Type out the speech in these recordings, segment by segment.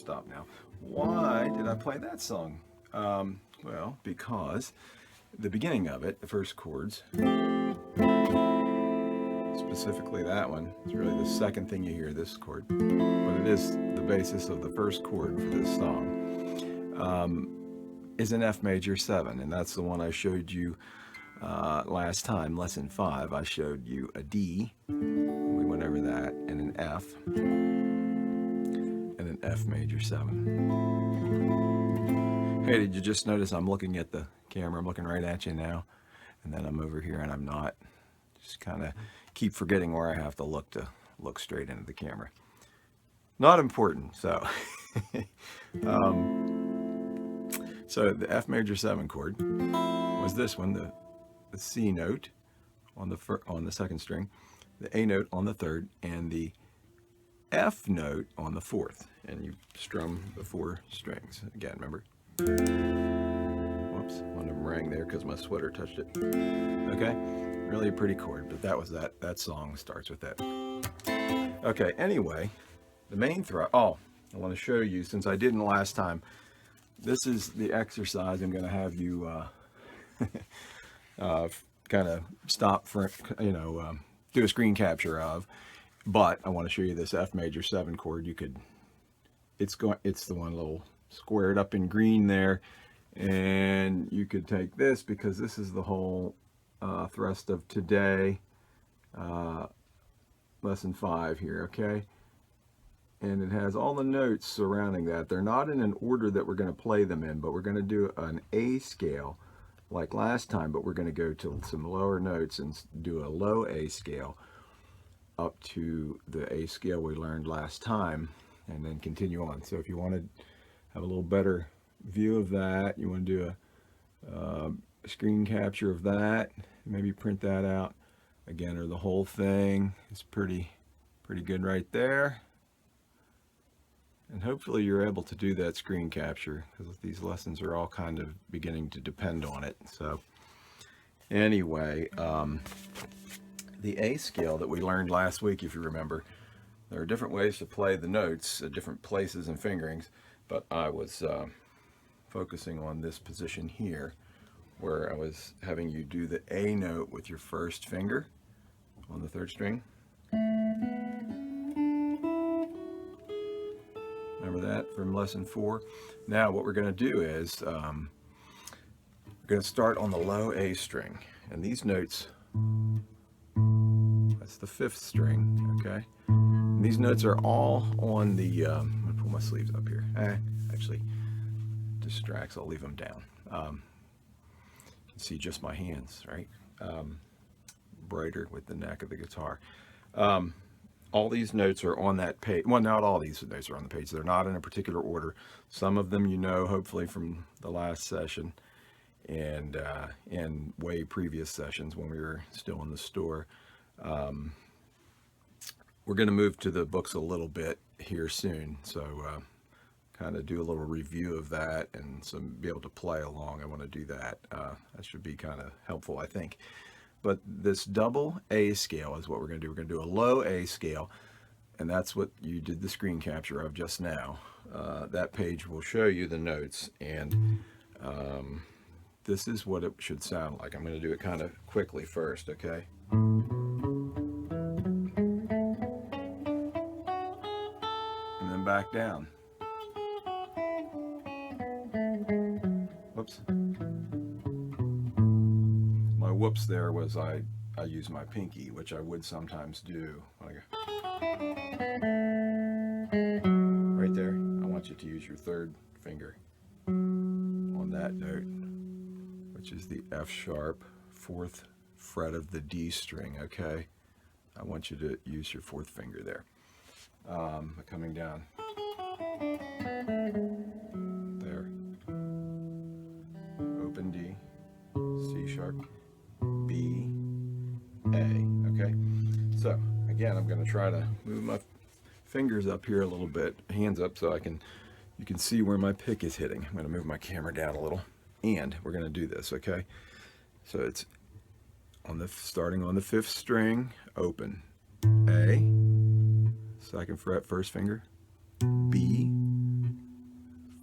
stop now. Why did I play that song? Well, because the beginning of it, the first chords, specifically that one, it's really the second thing you hear, this chord, but it is the basis of the first chord for this song, is an F major 7, and that's the one I showed you last time, lesson 5. I showed you a D, we went over that, and an F, and an F major 7. Hey, did you just notice I'm looking at the camera? I'm looking right at you now, and then I'm over here and I'm not. Just kind of keep forgetting where I have to look straight into the camera. Not important. So so the F major 7 chord was this one, the C note on the second string, the A note on the third, and the F note on the fourth. And you strum the 4 strings again, remember? Whoops, one of them rang there because my sweater touched it. Okay, really a pretty chord, but that was that song starts with that. Okay, anyway, the main thread. Oh, I want to show you, since I didn't last time, this is the exercise I'm going to have you kind of stop for, do a screen capture of. But I want to show you this F major 7 chord. It's the one little squared up in green there, and you could take this, because this is the whole thrust of today, lesson 5 here, okay? And it has all the notes surrounding that. They're not in an order that we're going to play them in, but we're going to do an A scale like last time, but we're going to go to some lower notes and do a low A scale up to the A scale we learned last time, and then continue on. So if you want to have a little better view of that, you want to do a screen capture of that, maybe print that out again, or the whole thing is pretty good right there. And hopefully you're able to do that screen capture, because these lessons are all kind of beginning to depend on it. So anyway, the A scale that we learned last week, if you remember, there are different ways to play the notes at different places and fingerings, but I was focusing on this position here, where I was having you do the A note with your first finger on the 3rd string. Remember that from lesson 4? Now what we're going to do is we're going to start on the low A string, and these notes, that's the 5th string, okay? And these notes are all on the, I'm going to pull my sleeves up here. Actually, distracts, I'll leave them down. You can see just my hands, right? Brighter with the neck of the guitar. All these notes are on that page. Well, not all these notes are on the page. They're not in a particular order. Some of them you know, hopefully, from the last session and way previous sessions when we were still in the store. We're going to move to the books a little bit here soon, so kind of do a little review of that and be able to play along. I want to do that. That should be kind of helpful, I think. But this double A scale is what we're going to do. We're going to do a low A scale, and that's what you did the screen capture of just now. That page will show you the notes, and this is what it should sound like. I'm going to do it kind of quickly first, okay? And then back down. Whoops. My whoops there was I used my pinky, which I would sometimes do when I go right there. I want you to use your 3rd finger on that note, which is the F sharp, 4th fret of the D string, okay? I want you to use your 4th finger there. Coming down there, open D, C sharp, B, A, okay? So again, I'm going to try to move my fingers up here a little bit, hands up, so you can see where my pick is hitting. I'm going to move my camera down a little, and we're going to do this, okay? So it's starting on the 5th string, open, A, 2nd fret, 1st finger, B,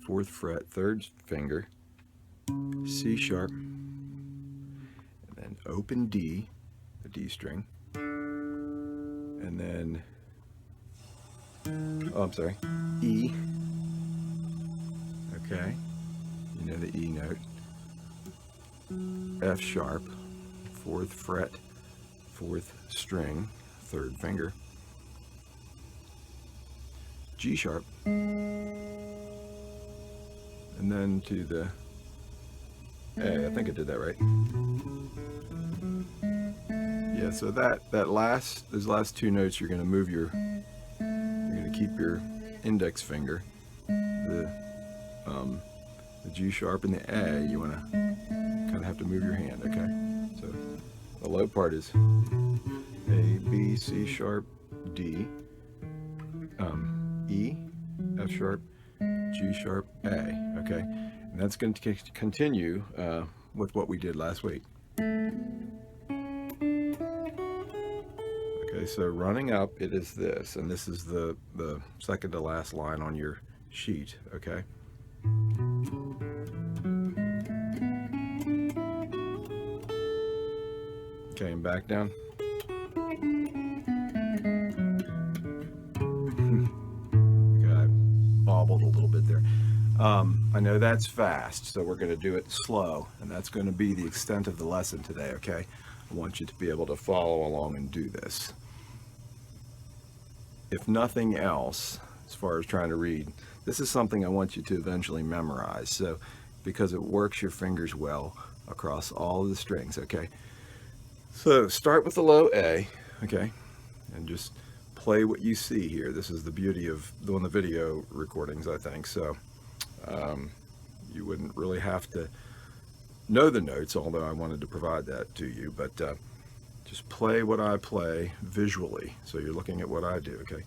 4th fret, 3rd finger, C sharp, and then open D, the D string, and then, oh, I'm sorry, E, okay, you know the E note, F sharp, 4th fret, 4th string, 3rd finger, G sharp, and then to the A. I think I did that right. Yeah, so those last 2 notes, you're going to keep your index finger, the G sharp and the A. You want to kind of have to move your hand, okay? So the low part is A, B, C sharp, D, E, F sharp, G sharp, A, okay? And that's going to continue with what we did last week. Okay, so running up, it is this, and this is the second to last line on your sheet, okay? Okay, and back down. Okay, I bobbled a little bit there. I know that's fast, so we're going to do it slow, and that's going to be the extent of the lesson today, okay? I want you to be able to follow along and do this. If nothing else, as far as trying to read, this is something I want you to eventually memorize, so because it works your fingers well across all of the strings, okay? So start with the low A, okay, and just play what you see here. This is the beauty of doing the video recordings, I think. So you wouldn't really have to know the notes, although I wanted to provide that to you, but just play what I play visually. So you're looking at what I do, okay?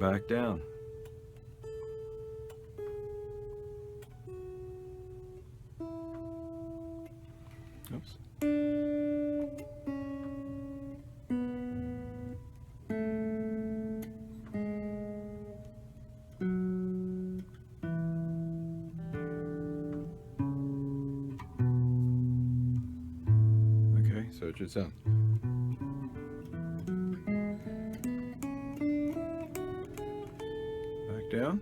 Back down. Oops. Okay, so it should sound. Down.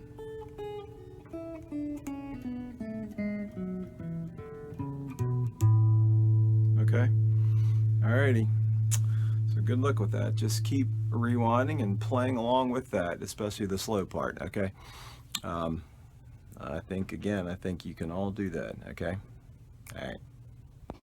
Okay. Alrighty. So good luck with that. Just keep rewinding and playing along with that, especially the slow part, okay? I think you can all do that, okay? Alright.